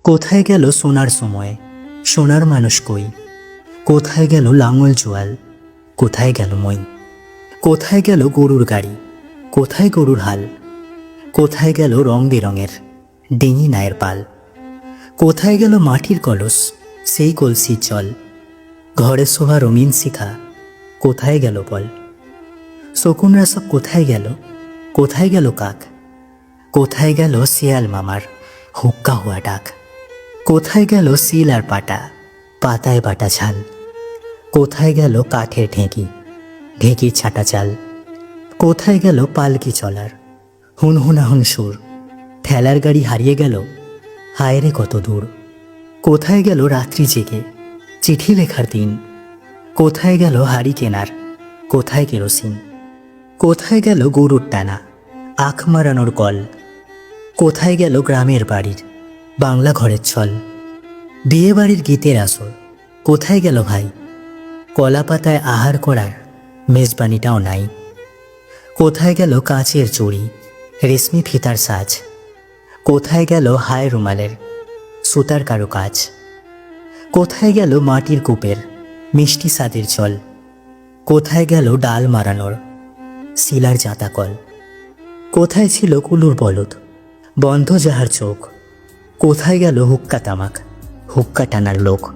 কোথায় গেল সোনার সময়, সোনার মানুষ কই? কোথায় গেল লাঙল জোয়াল, কোথায় গেল মই? কোথায় গেল গরুর গাড়ি, কোথায় গরুর হাল? কোথায় গেল রং বেরঙের ডিঙি নায়ের পাল? কোথায় গেল মাটির কলস, সেই কলসির জল? ঘরে শোভা রঙিন শিখা, কোথায় গেল বল? শকুনরা সব কোথায় গেল, কোথায় গেল কাক? কোথায় গেল শিয়াল মামার হুক্কা হুয়া ডাক? কোথায় গেল শিল আর পাটা, পাতায় বাটা ঝাল? কোথায় গেল কাঠের ঢেঁকি, ঢেঁকির ছাটা চাল? কোথায় গেল পালকি চলার হুনহুনাহুন সুর? ঠেলার গাড়ি হারিয়ে গেল, হায় রে কত দূর। কোথায় গেল রাত্রি জেগে চিঠি লেখার দিন? কোথায় গেল হাড়ি কেনার, কোথায় কেরোসিন? কোথায় গেল গরুর টানা আখ মারানোর কল? কোথায় গেল গ্রামের বাড়ির বাংলা ঘরের ছল? বিয়ে বাড়ির গীতের আসর কোথায় গেল ভাই? কলা পাতায় আহার করার মেজবানিটাও নাই। কোথায় গেল কাঁচের চুড়ি, রেশমি ফিতার সাজ? কোথায় গেল হায় রুমালের সুতার কারো কাজ? কোথায় গেল মাটির কূপের মিষ্টি স্বাদের জল? কোথায় গেল ডাল মারানোর শিলার জাঁতাকল? কোথায় ছিল কুলুর বলদ, বন্ধ যাহার চোখ? কোথায় গেল হুক্কা তামাক, হুক্কা টানার লোক?